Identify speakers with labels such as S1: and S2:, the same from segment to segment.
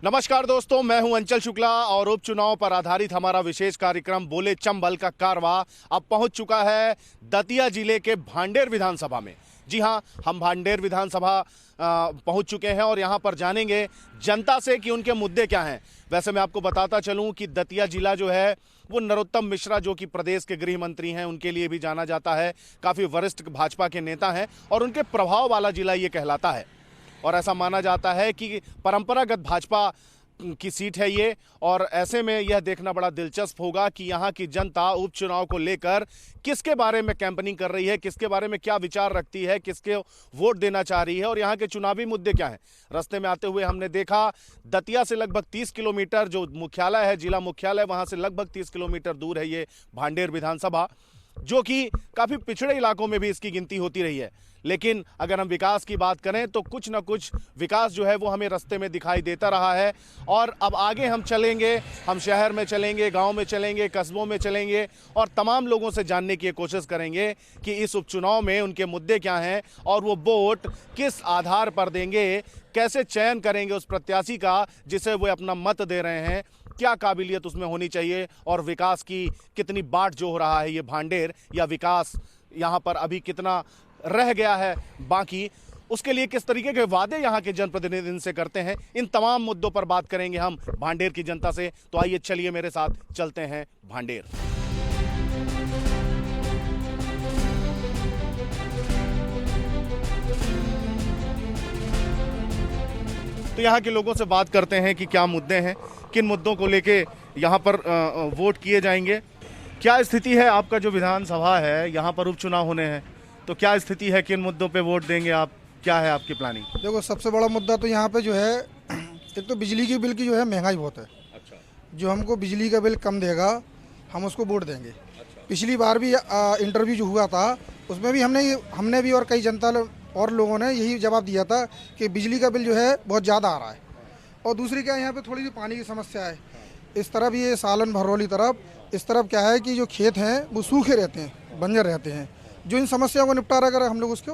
S1: नमस्कार दोस्तों, मैं हूं अंचल शुक्ला और उपचुनाव पर आधारित हमारा विशेष कार्यक्रम बोले चंबल का कारवा अब पहुंच चुका है दतिया जिले के भांडेर विधानसभा में। जी हां, हम भांडेर विधानसभा पहुंच चुके हैं और यहां पर जानेंगे जनता से कि उनके मुद्दे क्या हैं। वैसे मैं आपको बताता चलूं कि दतिया जिला जो है वो नरोत्तम मिश्रा जो कि प्रदेश के गृह मंत्री हैं उनके लिए भी जाना जाता है। काफ़ी वरिष्ठ भाजपा के नेता हैं और उनके प्रभाव वाला जिला ये कहलाता है और ऐसा माना जाता है कि परंपरागत भाजपा की सीट है ये। और ऐसे में यह देखना बड़ा दिलचस्प होगा कि यहाँ की जनता उपचुनाव को लेकर किसके बारे में कैंपेनिंग कर रही है, किसके बारे में क्या विचार रखती है, किसके वोट देना चाह रही है और यहाँ के चुनावी मुद्दे क्या हैं। रास्ते में आते हुए हमने देखा दतिया से लगभग 30 किलोमीटर जो मुख्यालय है, जिला मुख्यालय, वहाँ से लगभग 30 किलोमीटर दूर है ये भांडेर विधानसभा, जो कि काफ़ी पिछड़े इलाकों में भी इसकी गिनती होती रही है। लेकिन अगर हम विकास की बात करें तो कुछ ना कुछ विकास जो है वो हमें रास्ते में दिखाई देता रहा है। और अब आगे हम चलेंगे, हम शहर में चलेंगे, गांव में चलेंगे, कस्बों में चलेंगे और तमाम लोगों से जानने की कोशिश करेंगे कि इस उपचुनाव में उनके मुद्दे क्या हैं और वो वोट किस आधार पर देंगे, कैसे चयन करेंगे उस प्रत्याशी का जिसे वो अपना मत दे रहे हैं, क्या काबिलियत उसमें होनी चाहिए और विकास की कितनी बाट जो हो रहा है ये भांडेर, या विकास यहाँ पर अभी कितना रह गया है बाकी, उसके लिए किस तरीके के वादे यहाँ के जनप्रतिनिधि इनसे करते हैं। इन तमाम मुद्दों पर बात करेंगे हम भांडेर की जनता से। तो आइए चलिए मेरे साथ चलते हैं भांडेर। तो यहाँ के लोगों से बात करते हैं कि क्या मुद्दे हैं, किन मुद्दों को लेके यहाँ पर वोट किए जाएंगे, क्या स्थिति है। आपका जो विधानसभा है यहाँ पर उपचुनाव होने हैं तो क्या स्थिति है, किन मुद्दों पे वोट देंगे आप, क्या है आपकी प्लानिंग।
S2: देखो, सबसे बड़ा मुद्दा तो यहाँ पे जो है, एक तो बिजली की बिल की जो है महंगाई बहुत है।
S1: अच्छा।
S2: जो हमको बिजली का बिल कम देगा हम उसको वोट देंगे। अच्छा। पिछली बार भी इंटरव्यू जो हुआ था उसमें भी हमने भी और कई जनता और लोगों ने यही जवाब दिया था कि बिजली का बिल जो है बहुत ज़्यादा आ रहा है। और दूसरी क्या है, यहाँ पे थोड़ी सी पानी की समस्या है। इस तरफ ये सालन भरौली तरफ, इस तरफ क्या है कि जो खेत हैं वो सूखे रहते हैं, बंजर रहते हैं। जो इन समस्याओं को निपटारा करें हम लोग उसको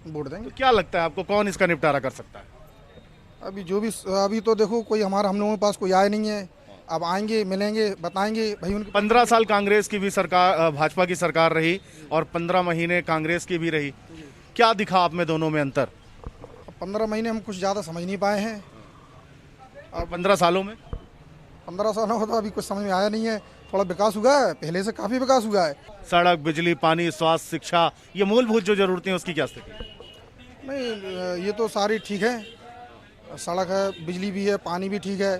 S2: वोट देंगे।
S1: तो क्या लगता है आपको कौन इसका निपटारा कर सकता है।
S2: अभी तो देखो कोई हम लोगों के पास कोई आया नहीं है। अब आएंगे, मिलेंगे, बताएंगे भाई। उनके
S1: 15 साल कांग्रेस की भी सरकार, भाजपा की सरकार रही और 15 महीने कांग्रेस की भी रही, क्या दिखा आप में दोनों में अंतर।
S2: 15 महीने हम कुछ ज़्यादा समझ नहीं पाए हैं।
S1: और 15 सालों में
S2: 15 सालों में तो अभी कुछ समझ में आया नहीं है। थोड़ा विकास हुआ है, पहले से काफ़ी विकास हुआ है।
S1: सड़क, बिजली, पानी, स्वास्थ्य, शिक्षा, ये मूलभूत जो जरूरतें हैं उसकी क्या स्थिति है।
S2: नहीं, ये तो सारी ठीक है। सड़क है, बिजली भी है, पानी भी ठीक है।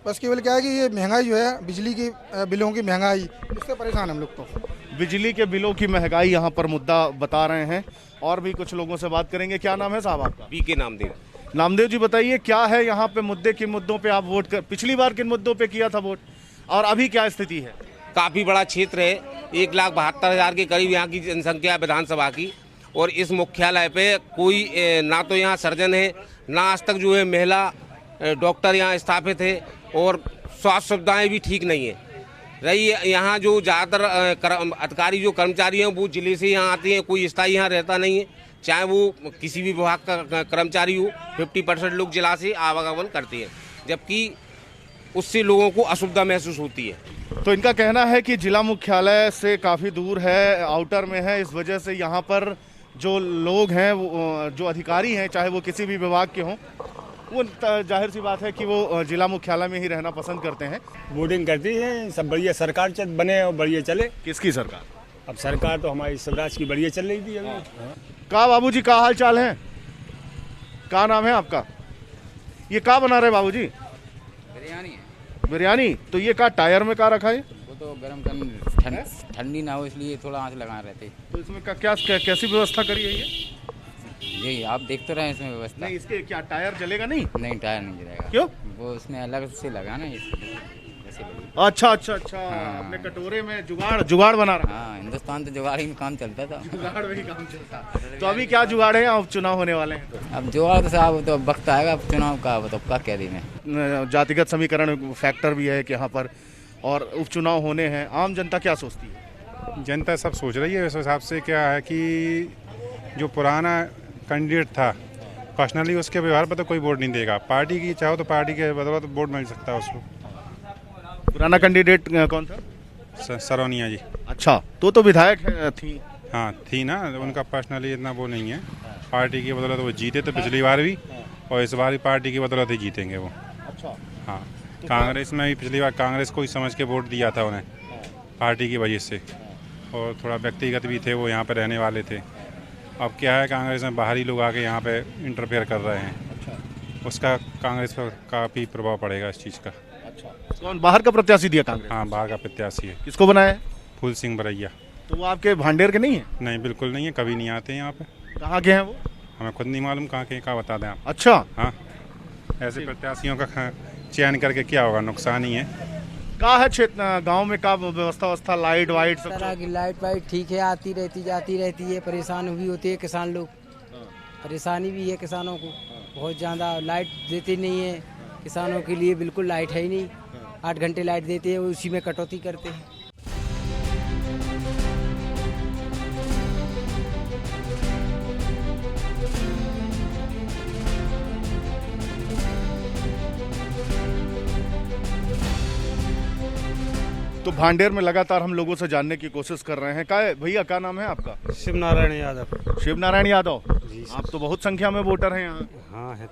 S2: बस केवल क्या है कि ये महंगाई जो है, बिजली की बिलों की महंगाई, इससे परेशान हम लोग। तो
S1: बिजली के बिलों की महंगाई यहाँ पर मुद्दा बता रहे हैं और भी कुछ लोगों से बात करेंगे। क्या नाम है साहब आपका।
S3: बीके नामदेव।
S1: नामदेव जी, बताइए क्या है यहाँ पे मुद्दे, किन मुद्दों पे आप वोट कर, पिछली बार किन मुद्दों पे किया था वोट और अभी क्या स्थिति है।
S3: काफ़ी बड़ा क्षेत्र है, 1,72,000 के करीब यहाँ की जनसंख्या है विधानसभा की। और इस मुख्यालय पे कोई ना तो यहाँ सर्जन है, ना आज तक जो है महिला डॉक्टर यहाँ स्थापित है और स्वास्थ्य सुविधाएं भी ठीक नहीं है रही। यहाँ जो ज़्यादातर अधिकारी जो कर्मचारी हैं वो जिले से यहाँ आते हैं, कोई स्थायी यहाँ रहता नहीं है। चाहे वो किसी भी विभाग का कर्मचारी हो, 50% लोग जिला से आवागमन करते हैं, जबकि उससे लोगों को असुविधा महसूस होती है।
S1: तो इनका कहना है कि जिला मुख्यालय से काफ़ी दूर है, आउटर में है, इस वजह से यहाँ पर जो लोग हैं, वो जो अधिकारी हैं, चाहे वो किसी भी विभाग के हों, वो जाहिर सी बात है कि वो जिला मुख्यालय में ही रहना पसंद करते हैं।
S4: वोटिंग करती है सब, बढ़िया सरकार बने और बढ़िया चले।
S1: किसकी सरकार।
S4: अब सरकार तो हमारी स्वराज की बढ़िया चल रही थी अभी।
S1: का बाबूजी, का हाल चाल है, का नाम है आपका। ये का बना रहे बाबूजी।
S5: बिरयानी है।
S1: बिरयानी। तो ये का टायर में का रखा है।
S5: वो तो गर्म ठंडी ना हो इसलिए थोड़ा आंच लगा रहते।
S1: तो इसमें का क्या कैसी व्यवस्था करी है
S5: ये आप देख तो रहे हैं इसमें व्यवस्था।
S1: नहीं, इसके क्या टायर जलेगा नहीं।
S5: नहीं, टायर नहीं जलेगा।
S1: क्यों।
S5: वो उसमें अलग से लगा ना इसलिए।
S1: अच्छा अच्छा अच्छा।
S5: हाँ।
S1: अपने कटोरे में जुगाड़ बना रहा।
S5: हाँ, हिंदुस्तान तो जुगाड़ ही में काम चलता था।
S1: जुगाड़ में ही काम चलता। तो अभी क्या जुगाड़ है, अब चुनाव होने वाले हैं तो
S5: अब जुगाड़ तो साहब तो वक्त आएगा अब चुनाव का, तो क्या कह दी मैं।
S1: जातिगत समीकरण फैक्टर भी है कि यहाँ पर और उपचुनाव होने हैं। आम जनता क्या सोचती है।
S6: जनता सब सोच रही है। इस हिसाब से क्या है कि जो पुराना कैंडिडेट था पर्सनली उसके व्यवहार पर तो कोई वोट नहीं देगा। पार्टी की चाहो तो पार्टी के बदौलत तो वोट मिल सकता है उसको।
S1: पुराना कैंडिडेट कौन था?
S6: सरोनिया जी।
S1: अच्छा, तो विधायक थी।
S6: हाँ थी ना, उनका पर्सनली इतना वो नहीं है। पार्टी की बदौलत वो जीते थे पिछली बार भी, और इस बार भी पार्टी की बदौलत ही जीतेंगे वो।
S1: अच्छा।
S6: हाँ, कांग्रेस में भी पिछली बार कांग्रेस को ही समझ के वोट दिया था उन्हें, पार्टी की वजह से, और थोड़ा व्यक्तिगत भी थे, वो यहाँ पे रहने वाले थे। अब क्या है, कांग्रेस में बाहरी लोग आके यहाँ पे इंटरफेयर कर रहे हैं, उसका कांग्रेस पर काफ़ी प्रभाव पड़ेगा इस चीज़ का।
S1: अच्छा, कौन बाहर का प्रत्याशी दिया कांग्रेस?
S6: हाँ, बाहर का प्रत्याशी है।
S1: किसको बनाया है?
S6: फूल सिंह बरैया।
S1: तो वो आपके भांडेर के नहीं है?
S6: नहीं, बिल्कुल नहीं है, कभी नहीं आते हैं यहाँ पे।
S1: कहाँ के हैं वो?
S6: हमें खुद नहीं मालूम कहाँ के, कहाँ बता दें आप।
S1: अच्छा।
S6: हाँ, ऐसे प्रत्याशियों का चयन करके क्या होगा, नुकसान ही है।
S1: का है क्षेत्र गांव में का व्यवस्था लाइट वाइट सब?
S7: तरह की लाइट वाइट ठीक है, आती रहती जाती रहती है। परेशान भी होते हैं किसान लोग, परेशानी भी है किसानों को बहुत ज़्यादा। लाइट देते नहीं है किसानों के लिए, बिल्कुल लाइट है ही नहीं। 8 घंटे लाइट देते हैं, उसी में कटौती करते हैं।
S1: तो भांडेर में लगातार हम लोगों से जानने की कोशिश कर रहे हैं। का भैया, क्या नाम है आपका?
S4: शिव नारायण यादव।
S1: शिव नारायण यादव। आप तो बहुत संख्या में वोटर हैं यहाँ।
S4: हाँ है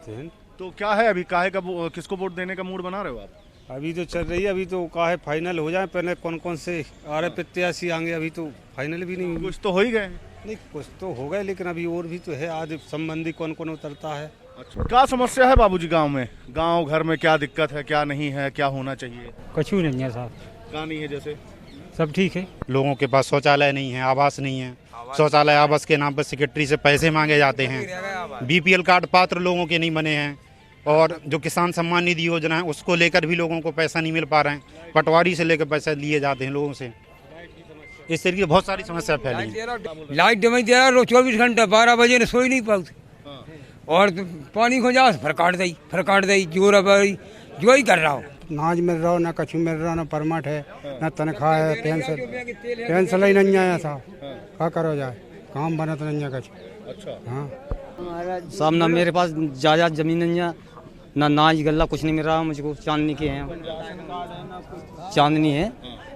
S1: तो क्या है अभी, काहे का किसको वोट देने का मूड बना रहे हो आप?
S4: अभी तो चल रही है, अभी तो काहे फाइनल हो जाए, पहले कौन कौन से आ रहे प्रत्याशी आएंगे, अभी तो फाइनल भी नहीं हुई।
S1: कुछ तो हो ही गए।
S4: नहीं, कुछ तो हो गए, लेकिन अभी और भी तो है, आज संबंधी कौन कौन उतरता है।
S1: अच्छा, क्या समस्या है बाबूजी गांव में? गांव घर में क्या दिक्कत है, क्या नहीं है, क्या होना चाहिए?
S8: कुछ भी नहीं है साहब,
S1: क्या नहीं है जैसे?
S8: सब ठीक है।
S9: लोगों के पास शौचालय नहीं है, आवास नहीं है। शौचालय आवास के नाम पर सेक्रेटरी से पैसे मांगे जाते हैं। बीपीएल कार्ड पात्र लोगों के नहीं बने हैं, और जो किसान सम्मान निधि योजना है उसको लेकर भी लोगों को पैसा नहीं मिल पा रहे हैं। पटवारी से लेकर पैसा लिए जाते हैं लोगों से। इस तरीके की बहुत सारी समस्या फैली है।
S8: लाइट दे रहा रोज 24 घंटा, 12 बजे ने सोई नहीं पाते, और पानी खो जा फिर काट दई जोर जो ही कर रहा हो।
S2: नाज मिल रहा हो, ना कछु मिल रहा, ना परमट है, ना तनख्वाह है, पेंशन ही नहीं आया साहब। क्या करो जाए, काम बना तो नहीं है कछु।
S1: अच्छा।
S2: हाँ,
S5: साहब ना मेरे पास जायदाद जमीन नहीं है, ना नाज गल्ला कुछ नहीं मिल रहा मुझको। चांदनी के हैं, चांदनी है,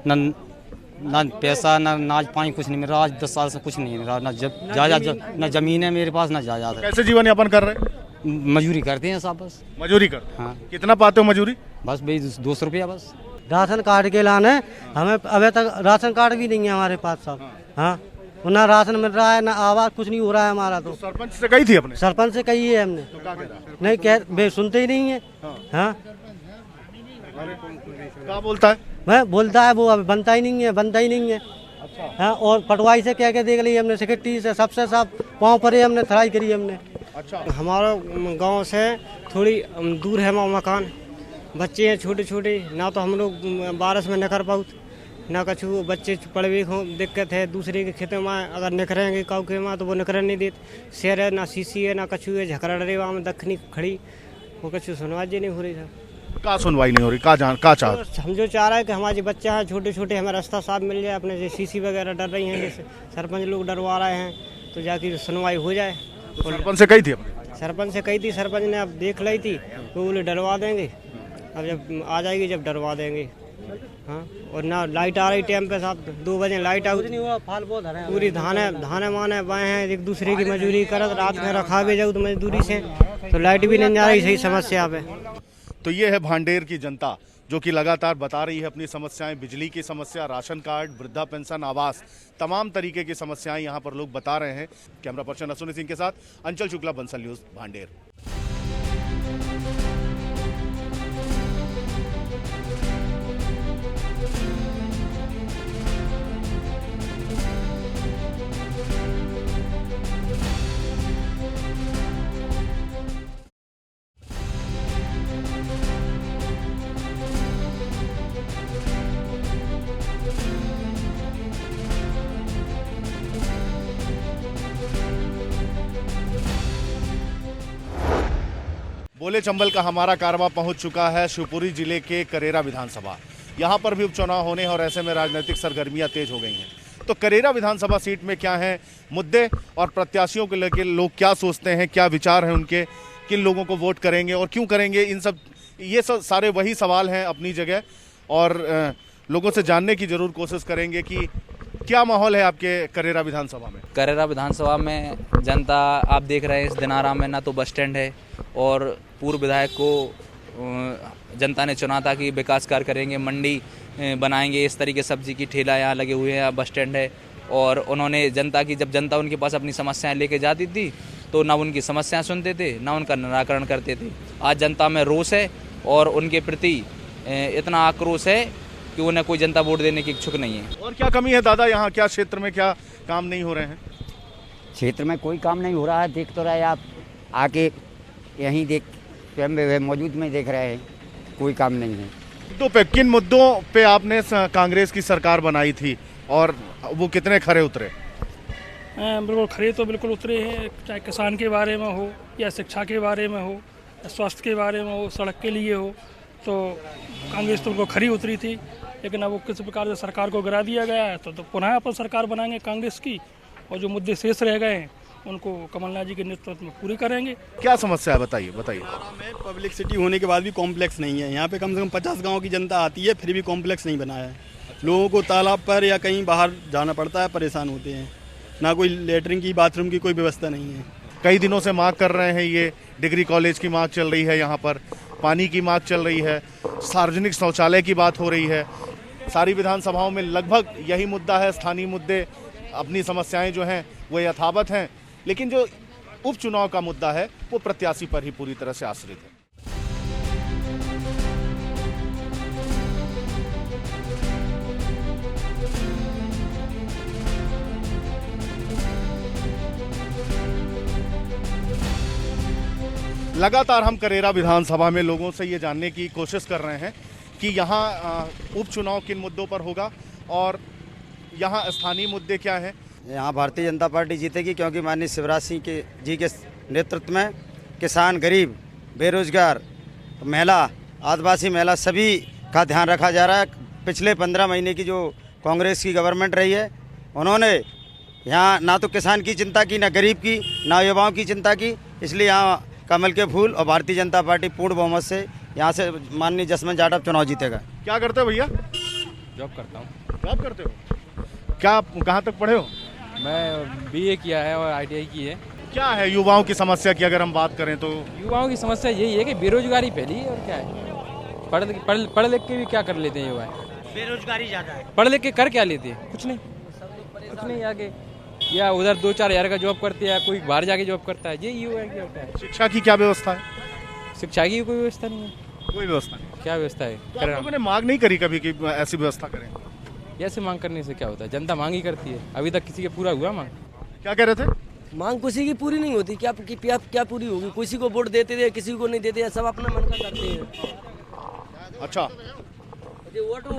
S5: ना पैसा ना नाज पानी कुछ नहीं मिल रहा। आज 10 साल से कुछ नहीं मिल रहा, ना जायदाद, ना जमीन है मेरे पास, ना जायदाद है।
S1: कैसे जीवन यापन कर रहे हैं?
S5: मजदूरी करते हैं साहब, बस
S1: मजदूरी करते हैं।
S5: हाँ।
S1: कितना पाते हो मजदूरी?
S5: बस भाई 200 रुपया बस।
S7: राशन कार्ड के लाने हमें अभी तक राशन कार्ड भी नहीं है हमारे पास साहब। हाँ, ना राशन मिल रहा है, ना आवाज, कुछ नहीं हो रहा है हमारा। तो
S1: सरपंच से कही थी अपने?
S7: सरपंच से कही है हमने,
S1: तो क्या कह रहा?
S7: नहीं कह बे सुनते ही नहीं है। हाँ,
S1: क्या बोलता है?
S7: मैं बोलता है वो अभी बनता ही नहीं है। अच्छा। हाँ, और पटवाई से कह के देख ली हमने, सेक्रेटरी से, सबसे सब पाँव परे हमने, थराई करी हमने।
S1: अच्छा।
S7: हमारा गांव से थोड़ी दूर है मकान, बच्चे हैं छोटे छोटे, ना तो हम लोग बारिश में न कर पाऊँ, ना कछु बच्चे पढ़वे को दिक्कत है। दूसरे के खेतों में अगर निकरेंगे काऊ के में तो वो निकरन नहीं देते। शहर है, ना सीसी है, ना कछु है। झकड़ा डरे वहाँ में दखनी खड़ी, वो कछु सुनवाई नहीं हो रही साहब।
S1: का सुनवाई नहीं हो रही? का चाह?
S7: तो हम जो चाह रहे हैं कि हमारे बच्चे हैं छोटे छोटे, हमें रास्ता साफ मिल जाए। अपने जैसे सीसी वगैरह डर रही हैं, जैसे सरपंच लोग डरवा रहे हैं, तो जाके सुनवाई हो जाए।
S1: तो सरपंच से कही थी अपने?
S7: सरपंच से कही थी, सरपंच ने अब देख ली थी, तो बोले डरवा देंगे। अब जब आ जाएगी जब डरवा देंगे। हाँ, और ना लाइट आ रही टाइम पे साहब, 2 बजे लाइट आउट नहीं हुआ। पूरी धाने माने बाएँ हैं, एक दूसरे की मजदूरी करत, रात में रखा भी जाऊँ तो मजदूरी से, तो लाइट भी नहीं आ रही सही समस्या पे।
S1: तो ये है भांडेर की जनता जो कि लगातार बता रही है अपनी समस्याएं। बिजली की समस्या, राशन कार्ड, वृद्धा पेंशन, आवास, तमाम तरीके की समस्याएं यहाँ पर लोग बता रहे हैं। कैमरा पर्सन अश्विनी सिंह के साथ अंचल शुक्ला, बंसल न्यूज, भांडेर। बोले चंबल का हमारा कारवा पहुंच चुका है शिवपुरी जिले के करेरा विधानसभा। यहां पर भी उपचुनाव होने और ऐसे में राजनीतिक सरगर्मियां तेज हो गई हैं। तो करेरा विधानसभा सीट में क्या है मुद्दे और प्रत्याशियों को लेकर लोग क्या सोचते हैं, क्या विचार हैं उनके, किन लोगों को वोट करेंगे और क्यों करेंगे, ये सब सारे वही सवाल हैं अपनी जगह। और लोगों से जानने की जरूर कोशिश करेंगे कि क्या माहौल है आपके करेरा विधानसभा में।
S10: करेरा विधानसभा में जनता आप देख रहे हैं इस दिनाराम में ना तो बस स्टैंड है, और पूर्व विधायक को जनता ने चुना था कि विकास कार्य करेंगे, मंडी बनाएंगे, इस तरीके सब्जी की ठेला यहाँ लगे हुए हैं, बस स्टैंड है। और उन्होंने जनता की, जब जनता उनके पास अपनी समस्याएं लेके जाती थी तो ना उनकी समस्याएं सुनते थे ना उनका निराकरण करते थे। आज जनता में रोष है और उनके प्रति इतना आक्रोश है कि उन्हें कोई जनता वोट देने की इच्छुक नहीं है।
S1: और क्या कमी है दादा, यहाँ क्या क्षेत्र में क्या काम नहीं हो रहे हैं?
S11: क्षेत्र में कोई काम नहीं हो रहा है, देख तो रहे आप, आके यहीं देख स्वयं मौजूद में देख रहे हैं, कोई काम नहीं है।
S1: मुद्दों पे, किन मुद्दों पे आपने कांग्रेस की सरकार बनाई थी और वो कितने खरे उतरे?
S12: बिल्कुल खरे तो बिल्कुल उतरे हैं, चाहे किसान के बारे में हो या शिक्षा के बारे में हो या स्वास्थ्य के बारे में हो, सड़क के लिए हो, तो कांग्रेस तो उनको खरी उतरी थी। लेकिन अब वो किसी प्रकार से सरकार को गिरा दिया गया है, तो पुनः अपन सरकार बनाएंगे कांग्रेस की, और जो मुद्दे शेष रह गए हैं उनको कमलनाथ जी के नेतृत्व में पूरी करेंगे।
S1: क्या समस्या है बताइए?
S13: में पब्लिक सिटी होने के बाद भी कॉम्प्लेक्स नहीं है। यहाँ पे कम से कम 50 गाँव की जनता आती है, फिर भी कॉम्प्लेक्स नहीं बनाया है। लोगों को तालाब पर या कहीं बाहर जाना पड़ता है, परेशान होते हैं। ना कोई लेटरिन की, बाथरूम की कोई व्यवस्था नहीं है।
S1: कई दिनों से मांग कर रहे हैं, ये डिग्री कॉलेज की मांग चल रही है, यहाँ पर पानी की मांग चल रही है, सार्वजनिक शौचालय की बात हो रही है। सारी विधानसभाओं में लगभग यही मुद्दा है। स्थानीय मुद्दे, अपनी समस्याएं जो हैं वो यथावत हैं, लेकिन जो उपचुनाव का मुद्दा है वो प्रत्याशी पर ही पूरी तरह से आश्रित है। लगातार हम करेरा विधानसभा में लोगों से ये जानने की कोशिश कर रहे हैं कि यहाँ उपचुनाव किन मुद्दों पर होगा और यहाँ स्थानीय मुद्दे क्या हैं।
S14: यहाँ भारतीय जनता पार्टी जीतेगी, क्योंकि माननीय शिवराज सिंह जी के नेतृत्व में किसान, गरीब, बेरोजगार, महिला, आदिवासी महिला सभी का ध्यान रखा जा रहा है। पिछले 15 महीने की जो कांग्रेस की गवर्नमेंट रही है, उन्होंने यहाँ ना तो किसान की चिंता की, ना गरीब की, ना युवाओं की चिंता की। इसलिए यहाँ कमल के फूल और भारतीय जनता पार्टी पूर्ण बहुमत से यहाँ से माननीय जसवंत जाटव चुनाव जीतेगा।
S1: क्या करते हो भैया?
S15: जॉब करता हूँ।
S1: जॉब करते हो? क्या, कहाँ तक पढ़े हो?
S15: मैं BA किया है और ITI की है।
S1: क्या है युवाओं की समस्या की अगर हम बात करें तो?
S15: युवाओं की समस्या यही है कि बेरोजगारी फैली है, और क्या है, पढ़ लिख के भी क्या कर लेते हैं युवा?
S7: बेरोजगारी ज़्यादा है।
S15: पढ़ लिख के कर क्या लेते हैं? कुछ नहीं आगे, या उधर 2-4 हज़ार का जॉब करते हैं, कोई बाहर जाके जॉब करता है। ये युवा क्या होता है?
S1: शिक्षा की क्या व्यवस्था है?
S15: शिक्षा की कोई व्यवस्था नहीं है।
S1: कोई व्यवस्था नहीं?
S15: क्या व्यवस्था है?
S1: तो आप लोगों ने मांग नहीं करी कभी कि ऐसी व्यवस्था करें?
S15: ऐसे मांग करने से क्या होता है? जनता मांग ही करती है। अभी तक किसी के पूरा हुआ मांग?
S1: क्या कह रहे थे?
S16: मांग किसी की पूरी नहीं होती। क्या पूरी होगी? किसी को वोट देते थे, किसी को नहीं देते, सब अपना मन का करते हैं।
S1: अच्छा,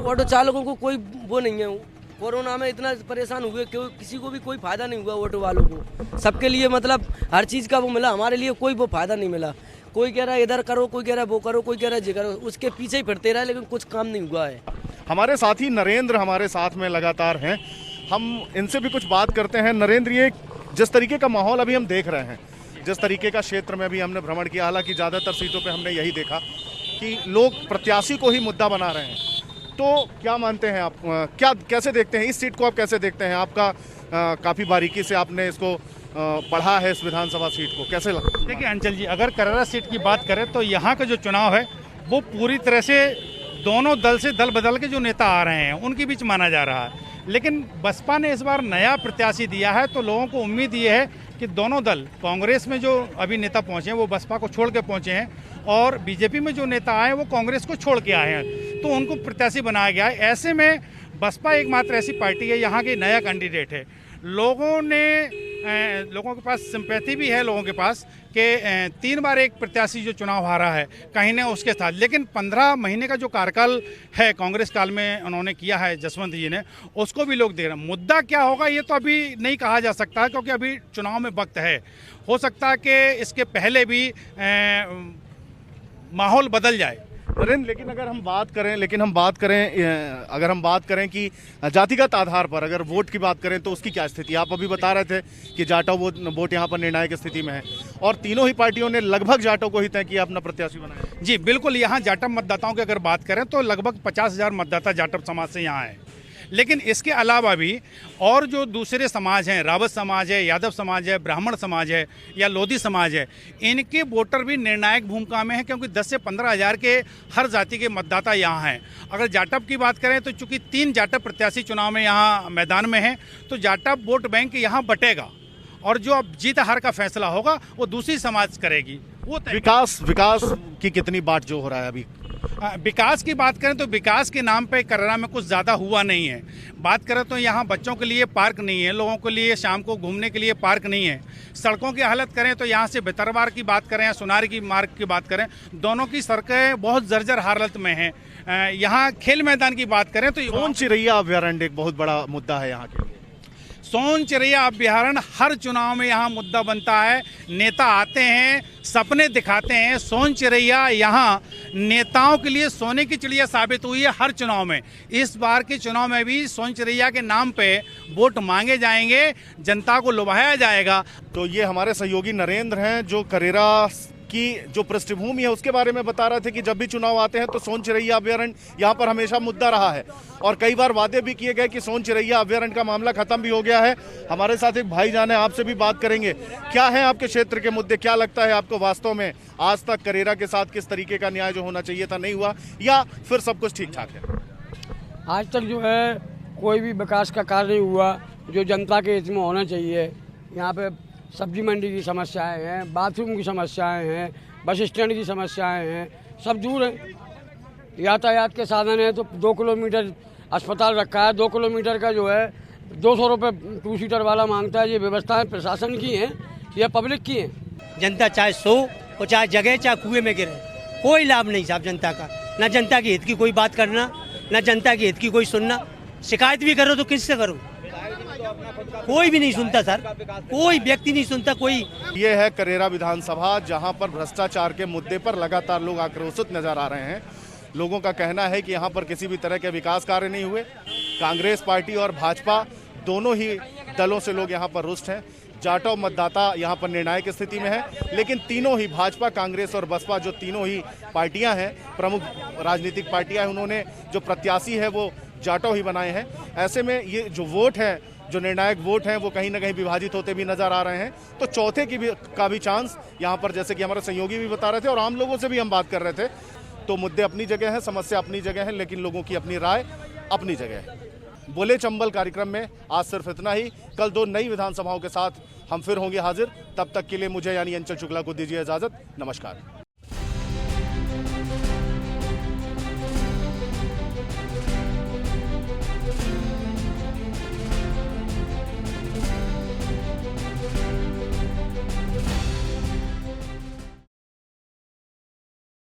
S16: ऑटो चालकों को कोई वो नहीं है। कोरोना में इतना परेशान हुए, किसी को भी कोई फायदा नहीं हुआ। ऑटो वालों को सबके लिए मतलब हर चीज़ का वो मिला, हमारे लिए कोई वो फायदा नहीं मिला। कोई कह रहा है इधर करो, कोई कह रहा है वो करो, कोई कह रहा है ये करो, उसके पीछे ही फिरते रहे, लेकिन कुछ काम नहीं हुआ है।
S1: हमारे साथी नरेंद्र हमारे साथ में लगातार हैं, हम इनसे भी कुछ बात करते हैं। नरेंद्र, ये जिस तरीके का माहौल अभी हम देख रहे हैं, जिस तरीके का क्षेत्र में अभी हमने भ्रमण किया, हालांकि ज़्यादातर सीटों पे हमने यही देखा कि लोग प्रत्याशी को ही मुद्दा बना रहे हैं, तो क्या मानते हैं आप? क्या कैसे देखते हैं इस सीट को? आप कैसे देखते हैं? आपका काफ़ी बारीकी से आपने इसको पढ़ा है, इस विधानसभा सीट को कैसे लगता है?
S17: देखिए अंचल जी, अगर करेरा सीट की बात करें तो यहाँ का जो चुनाव है वो पूरी तरह से दोनों दल से दल बदल के जो नेता आ रहे हैं उनके बीच माना जा रहा है। लेकिन बसपा ने इस बार नया प्रत्याशी दिया है, तो लोगों को उम्मीद ये है कि दोनों दल, कांग्रेस में जो अभी नेता पहुंचे हैं वो बसपा को छोड़ के पहुंचे हैं, और बीजेपी में जो नेता आए हैं वो कांग्रेस को छोड़ के आए हैं, तो उनको प्रत्याशी बनाया गया है। ऐसे में बसपा एकमात्र ऐसी पार्टी है, यहाँ के नया कैंडिडेट है। लोगों के पास सिंपैथी भी है, लोगों के पास कि 3 बार एक प्रत्याशी जो चुनाव हारा है कहीं ना उसके साथ। लेकिन 15 महीने का जो कार्यकाल है कांग्रेस काल में उन्होंने किया है जसवंत जी ने, उसको भी लोग देख रहे हैं। मुद्दा क्या होगा ये तो अभी नहीं कहा जा सकता, क्योंकि अभी चुनाव में वक्त है। हो सकता है कि इसके पहले भी माहौल बदल जाए,
S1: नरेंद्र, लेकिन अगर हम बात करें कि जातिगत आधार पर अगर वोट की बात करें तो उसकी क्या स्थिति? आप अभी बता रहे थे कि जाटव वोट यहाँ पर निर्णायक स्थिति में है और तीनों ही पार्टियों ने लगभग जाटव को ही तय किया अपना प्रत्याशी बनाया।
S17: जी बिल्कुल, यहाँ जाटव मतदाताओं की अगर बात करें तो लगभग 50,000 मतदाता जाटव समाज से यहाँ है। लेकिन इसके अलावा भी और जो दूसरे समाज हैं, रावत समाज है, यादव समाज है, ब्राह्मण समाज है या लोधी समाज है, इनके वोटर भी निर्णायक भूमिका में हैं, क्योंकि 10 से 15 हज़ार के हर जाति के मतदाता यहाँ हैं। अगर जाटव की बात करें तो चूंकि 3 जाटव प्रत्याशी चुनाव में यहाँ मैदान में हैं, तो जाटव वोट बैंक यहाँ बटेगा और जो अब जीत हार का फैसला होगा वो दूसरी समाज करेगी। वो
S1: विकास की कितनी बात जो हो रहा है अभी?
S17: विकास की बात करें तो विकास के नाम पे करेरा में कुछ ज़्यादा हुआ नहीं है। बात करें तो यहाँ बच्चों के लिए पार्क नहीं है, लोगों के लिए शाम को घूमने के लिए पार्क नहीं है। सड़कों की हालत करें तो यहाँ से भितरवार की बात करें या सुनार की मार्ग की बात करें, दोनों की सड़कें बहुत जर्जर हालत में हैं। यहाँ खेल मैदान की बात करें तो
S1: सोन चिरैया अभ्यारण्य एक बहुत बड़ा मुद्दा है यहाँ के।
S17: सोन चिरैया अभ्यारण्य हर चुनाव में यहाँ मुद्दा बनता है। नेता आते हैं, सपने दिखाते हैं। सोन चिरैया यहाँ नेताओं के लिए सोने की चिड़िया साबित हुई है हर चुनाव में। इस बार के चुनाव में भी सोन चिरैया के नाम पे वोट मांगे जाएंगे, जनता को लुभाया जाएगा।
S1: तो ये हमारे सहयोगी नरेंद्र हैं जो करेरा की जो पृष्ठभूमि है उसके बारे में बता रहे थे कि जब भी चुनाव आते हैं तो सोन चिरैया अभ्यारण्य यहाँ पर हमेशा मुद्दा रहा है और कई बार वादे भी किए गए कि सोन चिरैया अभ्यारण्य का मामला खत्म भी हो गया है। हमारे साथ एक भाईजान है, आपसे भी बात करेंगे। क्या है आपके क्षेत्र के मुद्दे? क्या लगता है आपको वास्तव में आज तक करेरा के साथ किस तरीके का न्याय जो होना चाहिए था नहीं हुआ या फिर सब कुछ ठीक ठाक है?
S18: आज तक जो है कोई भी विकास का कार्य नहीं हुआ जो जनता के हित में होना चाहिए। यहाँ पे सब्जी मंडी की समस्याएं हैं, बाथरूम की समस्याएं हैं, बस स्टैंड की समस्याएं हैं, सब दूर हैं। यातायात के साधन है तो 2 किलोमीटर अस्पताल रखा है, 2 किलोमीटर का जो है 200 रुपये 2 सीटर वाला मांगता है। ये व्यवस्थाएं प्रशासन की हैं या पब्लिक की हैं?
S19: जनता चाहे सो और चाहे जगह चाहे कुएं में गिरे, कोई लाभ नहीं साहब जनता का। ना जनता के हित की कोई बात करना, ना जनता के हित की कोई सुनना। शिकायत भी करो तो किससे करो? कोई भी नहीं सुनता सर, कोई व्यक्ति नहीं सुनता कोई।
S1: ये है करेरा विधानसभा जहां पर भ्रष्टाचार के मुद्दे पर लगातार लोग आक्रोशित नजर आ रहे हैं। लोगों का कहना है कि यहां पर किसी भी तरह के विकास कार्य नहीं हुए। कांग्रेस पार्टी और भाजपा दोनों ही दलों से लोग यहां पर रुष्ट हैं। जाटव मतदाता यहां पर निर्णायक स्थिति में है, लेकिन तीनों ही भाजपा, कांग्रेस और बसपा जो तीनों ही पार्टियां हैं, प्रमुख राजनीतिक पार्टियां हैं, उन्होंने जो प्रत्याशी है वो जाटव ही बनाए हैं। ऐसे में ये जो वोट है, जो निर्णायक वोट हैं, वो कहीं ना कहीं विभाजित होते भी नजर आ रहे हैं। तो चौथे का भी चांस यहाँ पर, जैसे कि हमारे सहयोगी भी बता रहे थे और आम लोगों से भी हम बात कर रहे थे, तो मुद्दे अपनी जगह हैं, समस्या अपनी जगह है, लेकिन लोगों की अपनी राय अपनी जगह है। बोले चंबल कार्यक्रम में आज सिर्फ इतना ही। कल 2 नई विधानसभाओं के साथ हम फिर होंगे हाजिर। तब तक के लिए मुझे यानी अंचल शुक्ला को दीजिए इजाजत। नमस्कार।